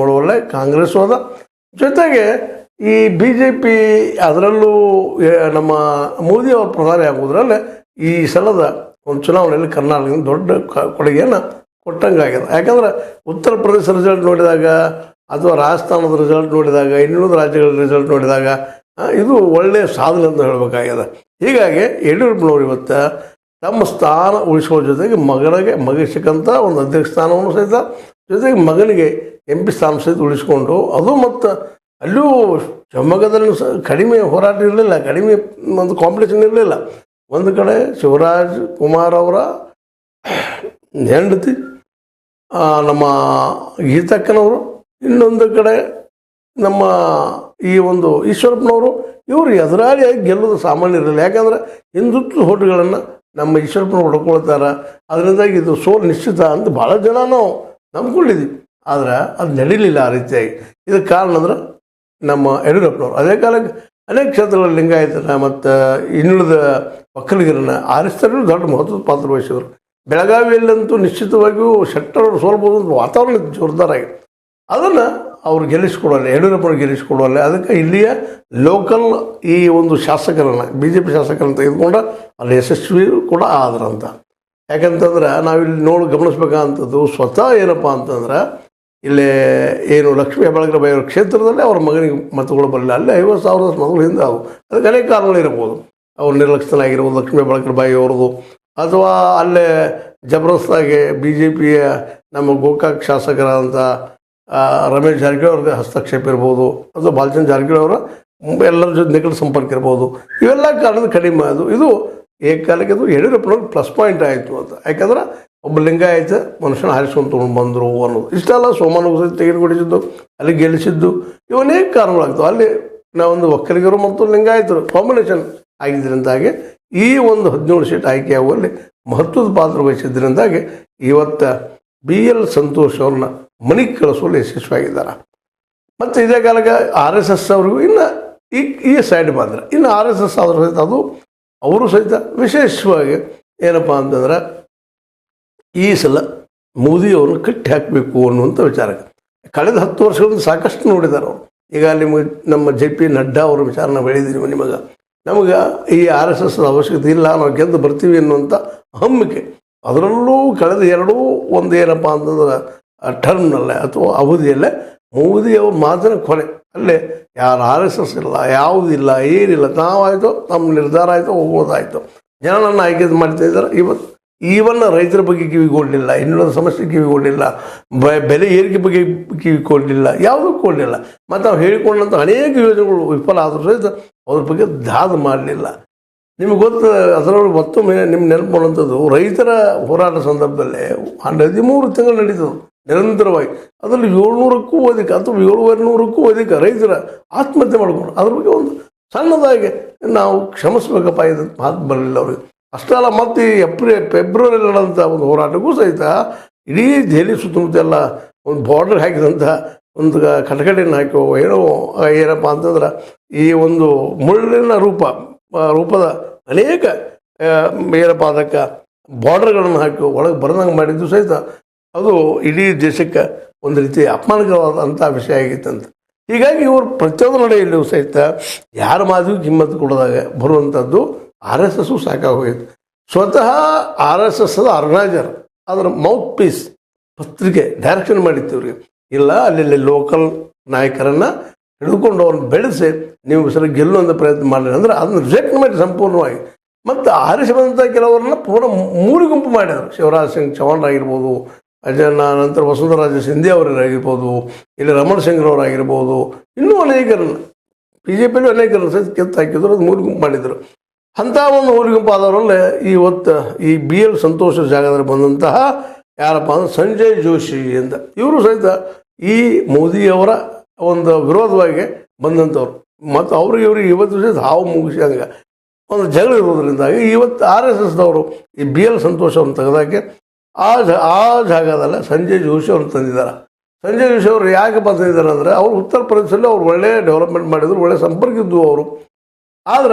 ಮಾಡುವಲ್ಲೇ ಕಾಂಗ್ರೆಸ್ ಹೋದ. ಜೊತೆಗೆ ಈ BJP ಅದರಲ್ಲೂ ನಮ್ಮ ಮೋದಿ ಅವರು ಪ್ರಧಾನಿ ಆಗೋದ್ರಲ್ಲೇ ಈ ಸಲದ ಒಂದು ಚುನಾವಣೆಯಲ್ಲಿ ಕರ್ನಾಟಕದಿಂದ ದೊಡ್ಡ ಕೊಡುಗೆಯನ್ನು ಕೊಟ್ಟಂಗಾಗಿದೆ. ಯಾಕಂದ್ರೆ ಉತ್ತರ ಪ್ರದೇಶ ರಿಸಲ್ಟ್ ನೋಡಿದಾಗ ಅಥವಾ ರಾಜಸ್ಥಾನದ ರಿಸಲ್ಟ್ ನೋಡಿದಾಗ ಇನ್ನುಳಿದ ರಾಜ್ಯಗಳ ರಿಸಲ್ಟ್ ನೋಡಿದಾಗ ಇದು ಒಳ್ಳೆಯ ಸಾಧನೆ ಅಂತ ಹೇಳಬೇಕಾಗಿದೆ. ಹೀಗಾಗಿ ಯಡಿಯೂರಪ್ಪನವರು ಇವತ್ತು ತಮ್ಮ ಸ್ಥಾನ ಉಳಿಸುವ ಜೊತೆಗೆ ಮಗನಿಗೆ ಸಿಕ್ಕಂಥ ಒಂದು ಅಧ್ಯಕ್ಷ ಸ್ಥಾನವನ್ನು ಸಹಿತ ಜೊತೆಗೆ ಮಗನಿಗೆ MP ಸ್ಥಾನ ಸಹಿತ ಉಳಿಸ್ಕೊಂಡು ಅದು ಮತ್ತು ಅಲ್ಲೂ ಶಿವಮೊಗ್ಗದಲ್ಲಿ ಕಡಿಮೆ ಹೋರಾಟ ಇರಲಿಲ್ಲ, ಕಡಿಮೆ ಒಂದು ಕಾಂಪಿಟೇಷನ್ ಇರಲಿಲ್ಲ. ಒಂದು ಕಡೆ ಶಿವರಾಜ್ ಕುಮಾರ್ ಅವರ ಹೆಂಡತಿ ನಮ್ಮ ಗೀತಕ್ಕನವರು, ಇನ್ನೊಂದು ಕಡೆ ನಮ್ಮ ಈ ಒಂದು ಈಶ್ವರಪ್ಪನವರು, ಇವರು ಎದುರಾಳಿಯಾಗಿ ಗೆಲ್ಲೋದು ಸಾಮಾನ್ಯ ಇರಲಿಲ್ಲ. ಯಾಕಂದ್ರೆ ಹಿಂದುತ್ವ ಹೋಟುಗಳನ್ನು ನಮ್ಮ ಈಶ್ವರಪ್ಪನ ಹೊಡ್ಕೊಳ್ತಾರೆ, ಅದರಿಂದಾಗಿ ಇದು ಸೋಲು ನಿಶ್ಚಿತ ಅಂತ ಭಾಳ ಜನ ನಾವು ನಂಬ್ಕೊಂಡಿದ್ವಿ. ಆದ್ರೆ ಅದು ನಡೀಲಿಲ್ಲ ಆ ರೀತಿಯಾಗಿ. ಇದಕ್ಕೆ ಕಾರಣ ಅಂದ್ರೆ ನಮ್ಮ ಯಡಿಯೂರಪ್ಪನವರು ಅದೇ ಕಾಲಕ್ಕೆ ಅನೇಕ ಕ್ಷೇತ್ರಗಳಲ್ಲಿ ಲಿಂಗಾಯತನ ಮತ್ತು ಇನ್ನುಳಿದ ಒಕ್ಕಲಿಗರನ್ನ ಆರಿಸ್ತಾರೆ, ದೊಡ್ಡ ಮಹತ್ವದ ಪಾತ್ರ ವಹಿಸಿದರು. ಬೆಳಗಾವಿಯಲ್ಲಂತೂ ನಿಶ್ಚಿತವಾಗಿಯೂ ಶೆಟ್ಟರ್ ಸೋಲ್ಬೋದು ಅಂತ ವಾತಾವರಣ ಜೋರ್ದಾರಾಗಿ ಅದನ್ನು ಅವ್ರು ಗೆಲ್ಲಿಸ್ಕೊಡೋಲ್ಲ, ಯಡಿಯೂರಪ್ಪನ ಗೆಲ್ಲಿಸ್ಕೊಡೋಲ್ಲ. ಅದಕ್ಕೆ ಇಲ್ಲಿಯ ಲೋಕಲ್ ಈ ಒಂದು ಶಾಸಕರನ್ನು BJP ಶಾಸಕರನ್ನು ತೆಗೆದುಕೊಂಡು ಅಲ್ಲಿ ಯಶಸ್ವಿ ಕೂಡ ಆದ್ರಂತ. ಯಾಕಂತಂದ್ರೆ ನಾವಿಲ್ಲಿ ಗಮನಿಸ್ಬೇಕಂಥದ್ದು ಸ್ವತಃ ಏನಪ್ಪ ಅಂತಂದ್ರೆ ಇಲ್ಲಿ ಏನು ಲಕ್ಷ್ಮೀ ಹೆಬ್ಬಾಳ್ಕರ್ ಬಾಯಿ ಅವ್ರ ಕ್ಷೇತ್ರದಲ್ಲಿ ಅವ್ರ ಮಗನಿಗೆ ಮತಗಳು ಬರಲಿಲ್ಲ. ಅಲ್ಲಿ 50,000 ಮತಗಳು ಹಿಂದೆ ಅವು. ಅದಕ್ಕೆ ಅನೇಕ ಕಾರಣಗಳಿರ್ಬೋದು. ಅವ್ರು ನಿರ್ಲಕ್ಷ್ಯನಾಗಿರ್ಬೋದು ಲಕ್ಷ್ಮೀ ಹೆಬ್ಬಾಳ್ಕರ್ ಬಾಯಿ ಅವ್ರದ್ದು, ಅಥವಾ ಅಲ್ಲೇ ಜಬರ್ದಸ್ತಾಗಿ BJPಯ ನಮ್ಮ ಗೋಕಾಕ್ ಶಾಸಕರಾದಂಥ ರಮೇಶ್ ಜಾರಕಿಹೊಳಿ ಅವ್ರಿಗೆ ಹಸ್ತಕ್ಷೇಪ ಇರ್ಬೋದು, ಅಥವಾ ಬಾಲಚಂದ್ರ ಜಾರಕಿಹೊಳಿ ಅವರ ಎಲ್ಲರ ಜೊತೆ ನಿಕಟ ಸಂಪರ್ಕ ಇರ್ಬೋದು. ಇವೆಲ್ಲ ಕಾರಣದ ಕಡಿಮೆ ಅದು. ಇದು ಏಕಾಲಕ್ಕೆ ಅದು ಯಡಿಯೂರಪ್ಪನವ್ರಿಗೆ ಪ್ಲಸ್ ಪಾಯಿಂಟ್ ಆಯಿತು ಅಂತ. ಯಾಕಂದ್ರೆ ಒಬ್ಬ ಲಿಂಗಾಯತ ಮನುಷ್ಯನ ಹಾರಿಸ್ಕೊಂಡು ತೊಗೊಂಡು ಬಂದರು ಅನ್ನೋದು ಇಷ್ಟೆಲ್ಲ. ಸೋಮಣ್ಣಗೂ ಸಹಿತ ತೆಗೆದುಕೊಡಿಸಿದ್ದು, ಅಲ್ಲಿ ಗೆಲ್ಲಿಸಿದ್ದು, ಇವನೇಕ ಕಾರಣಗಳಾಗ್ತವೆ. ಅಲ್ಲಿ ನಾವೊಂದು ಒಕ್ಕಲಿಗರು ಮತ್ತು ಲಿಂಗಾಯತರು ಕಾಂಬಿನೇಷನ್ ಆಗಿದ್ದರಿಂದಾಗಿ ಈ ಒಂದು 17 ಸೀಟ್ ಆಯ್ಕೆಯಾಗುವಲ್ಲಿ ಮಹತ್ವದ ಪಾತ್ರ ವಹಿಸಿದ್ದರಿಂದಾಗಿ ಇವತ್ತು BL ಸಂತೋಷ್ ಅವ್ರನ್ನ ಮನೆಗೆ ಕಳಿಸುವಲ್ಲಿ ಯಶಸ್ವಿಯಾಗಿದ್ದಾರೆ. ಮತ್ತು ಇದೇ ಕಾಲಕ್ಕೆ RSS ಅವ್ರಿಗೂ ಇನ್ನು ಈ ಸೈಡ್ ಬಂದರೆ ಇನ್ನು RSS ಆದರೂ ಸಹಿತ ಅದು ಅವರು ಸಹಿತ ವಿಶೇಷವಾಗಿ ಏನಪ್ಪ ಅಂತಂದ್ರೆ ಈ ಸಲ ಮೋದಿಯವ್ರನ್ನ ಕಟ್ಟಿ ಹಾಕಬೇಕು ಅನ್ನುವಂಥ ವಿಚಾರಕ್ಕೆ ಕಳೆದ 10 ವರ್ಷಗಳಿಂದ ಸಾಕಷ್ಟು ನೋಡಿದ್ದಾರೆ ಅವರು. ಈಗ ನಿಮಗೆ ನಮ್ಮ JP ನಡ್ಡಾ ಅವರ ವಿಚಾರನ ಹೇಳಿದ್ದೀವಿ. ನಮಗೆ ಈ RSS ಅವಶ್ಯಕತೆ ಇಲ್ಲ, ನಾವು ಗೆದ್ದು ಬರ್ತೀವಿ ಅನ್ನುವಂಥ ಹಮ್ಮಿಕೆ. ಅದರಲ್ಲೂ ಕಳೆದ ಒಂದು ಏನಪ್ಪ ಅಂತಂದ್ರೆ ಟರ್ಮ್ನಲ್ಲೇ ಅಥವಾ ಅವಧಿಯಲ್ಲೇ ಮೋದಿಯವ್ರ ಮಾತಿನ ಕೊನೆ ಅಲ್ಲೇ ಯಾರು RSS ಇಲ್ಲ, ಯಾವುದಿಲ್ಲ, ಏನಿಲ್ಲ, ನಾವಾಯಿತು ನಮ್ಮ ನಿರ್ಧಾರ ಆಯಿತು, ಹೋಗೋದಾಯಿತು. ಜನ ನನ್ನ ಆಯ್ಕೆ ಮಾಡ್ತಾಯಿದ್ದಾರೆ. ಈವನ್ನ ರೈತರ ಬಗ್ಗೆ ಕಿವಿಗೊಳ್ಳಿಲ್ಲ, ಇನ್ನೊಂದು ಸಮಸ್ಯೆ ಕಿವಿಗೊಳ್ಳಿಲ್ಲ, ಬೆಲೆ ಏರಿಕೆ ಬಗ್ಗೆ ಕಿವಿಗೊಳ್ಳಿಲ್ಲ, ಯಾವುದೂ ಕೊಳ್ಳಿಲ್ಲ. ಮತ್ತು ನಾವು ಹೇಳಿಕೊಂಡಂಥ ಅನೇಕ ಯೋಜನೆಗಳು ವಿಫಲ ಆದರೂ ಸಹಿತ ಅದ್ರ ಬಗ್ಗೆ ದಾದ ಮಾಡಲಿಲ್ಲ. ನಿಮಗೆ ಗೊತ್ತು, ಅದರೊಳಗೆ ಮತ್ತೊಮ್ಮೆ ನಿಮ್ಮ ನೆನಪು ಮಾಡುವಂಥದ್ದು ರೈತರ ಹೋರಾಟ ಸಂದರ್ಭದಲ್ಲೇ 13 ತಿಂಗಳು ನಡೀತದೆ ನಿರಂತರವಾಗಿ. ಅದರಲ್ಲಿ 700ಕ್ಕೂ ಅಧಿಕ ಅಥವಾ 700ಕ್ಕೂ ಅಧಿಕ ರೈತರ ಆತ್ಮಹತ್ಯೆ ಮಾಡ್ಕೊಂಡು ಅದ್ರ ಬಗ್ಗೆ ಒಂದು ಸಣ್ಣದಾಗಿ ನಾವು ಕ್ಷಮಿಸ್ಬೇಕಪ್ಪ, ಇದು ಮಾತು ಬರಲಿಲ್ಲ ಅವ್ರಿಗೆ. ಅಷ್ಟಲ್ಲ, ಮತ್ತು ಫೆಬ್ರವರಿಯಲ್ಲಿ ನಡೆದಂಥ ಒಂದು ಹೋರಾಟಕ್ಕೂ ಸಹಿತ ಇಡೀ ದೆಹಲಿ ಸುತ್ತಮುತ್ತ ಎಲ್ಲ ಒಂದು ಬಾರ್ಡರ್ ಹಾಕಿದಂಥ ಒಂದು ಕಟಕಟೆಯನ್ನು ಹಾಕಿ ಏನಪ್ಪ ಅಂತಂದ್ರೆ ಈ ಒಂದು ಮುಳ್ಳಿನ ರೂಪದ ಅನೇಕ ಏನಪ್ಪ ಅದಕ್ಕೆ ಬಾರ್ಡರ್ಗಳನ್ನು ಹಾಕಿ ಒಳಗೆ ಬರದಂಗೆ ಮಾಡಿದ್ದು ಸಹಿತ ಅದು ಇಡೀ ದೇಶಕ್ಕೆ ಒಂದು ರೀತಿ ಅಪಮಾನಕರವಾದಂಥ ವಿಷಯ ಆಗಿತ್ತಂತ. ಹೀಗಾಗಿ ಇವರು ಪ್ರತಿಯೊಂದು ನಡೆಯಲ್ಲೂ ಸಹಿತ ಯಾರ ಮಾತಿಗೂ ಕಿಮ್ಮತ್ತು ಕೊಡೋದಾಗ ಬರುವಂಥದ್ದು RSS ಸಾಕಾಗೋಯಿತು. ಸ್ವತಃ RSS ಆರ್ಗನೈಸರ್ ಅದರ ಮೌತ್ ಪೀಸ್ ಪತ್ರಿಕೆ ಡೈರೆಕ್ಷನ್ ಮಾಡಿತ್ತು ಇವ್ರಿಗೆ. ಇಲ್ಲ, ಅಲ್ಲಿ ಲೋಕಲ್ ನಾಯಕರನ್ನು ಹಿಡಿದುಕೊಂಡು ಅವ್ರನ್ನ ಬೆಳೆಸಿ ನೀವು ಸರಿ ಗೆಲ್ಲುವಂಥ ಪ್ರಯತ್ನ ಮಾಡಲಿ ಅಂದ್ರೆ ಅದನ್ನು ರಿಜೆಕ್ಟ್ ಮಾಡಿ ಸಂಪೂರ್ಣವಾಗಿ. ಮತ್ತು ಆರಿಸಿ ಬಂದಂಥ ಕೆಲವರನ್ನ ಪೂರ್ಣ 3 ಗುಂಪು ಮಾಡಿದರು. ಶಿವರಾಜ್ ಸಿಂಗ್ ಚೌಹಾಣ್ರಾಗಿರ್ಬೋದು, ನಂತರ ವಸುಂಧರಾಜ ಸಿಂಧೆ ಅವರಾಗಿರ್ಬೋದು, ಇಲ್ಲಿ ರಮಣ ಸಿಂಗ್ರವರಾಗಿರ್ಬೋದು, ಇನ್ನೂ ಅನೇಕರನ್ನು BJPಯಲ್ಲಿ ಅನೇಕರನ್ನು ಸಹಿತ ಕೆತ್ತು ಹಾಕಿದ್ರು. ಅದು 3 ಗುಂಪು ಮಾಡಿದರು. ಅಂಥ ಒಂದು 3 ಗುಂಪು ಆದವರಲ್ಲೇ ಇವತ್ತು ಈ BL ಸಂತೋಷ ಜಾಗದಲ್ಲಿ ಬಂದಂತಹ ಯಾರಪ್ಪ ಅಂದ್ರೆ ಸಂಜಯ್ ಜೋಶಿ ಅಂತ. ಇವರು ಸಹಿತ ಈ ಮೋದಿಯವರ ಒಂದು ವಿರೋಧವಾಗಿ ಬಂದಂಥವ್ರು. ಮತ್ತು ಇವ್ರಿಗೆ ಇವತ್ತು ಸಹಿತ ಹಾವು ಮುಗಿಸಿದಂಗೆ ಒಂದು ಜಗಳ ಇರೋದ್ರಿಂದಾಗಿ ಇವತ್ತು RSSದವರು ಈ BL ಸಂತೋಷವನ್ನು ತೆಗೆದಾಕಿ ಆ ಜಾಗದಲ್ಲೇ ಸಂಜಯ್ ಜೋಶಿ ಅವ್ರನ್ನ ತಂದಿದ್ದಾರೆ. ಸಂಜಯ್ ಜೋಶಿ ಅವರು ಯಾಕೆ ತಂದಿದ್ದಾರೆ ಅಂದರೆ ಅವರು ಉತ್ತರ ಪ್ರದೇಶದಲ್ಲಿ ಅವ್ರು ಒಳ್ಳೆಯ ಡೆವಲಪ್ಮೆಂಟ್ ಮಾಡಿದ್ರು, ಒಳ್ಳೆಯ ಸಂಪರ್ಕ ಇದ್ದು ಅವರು. ಆದರೆ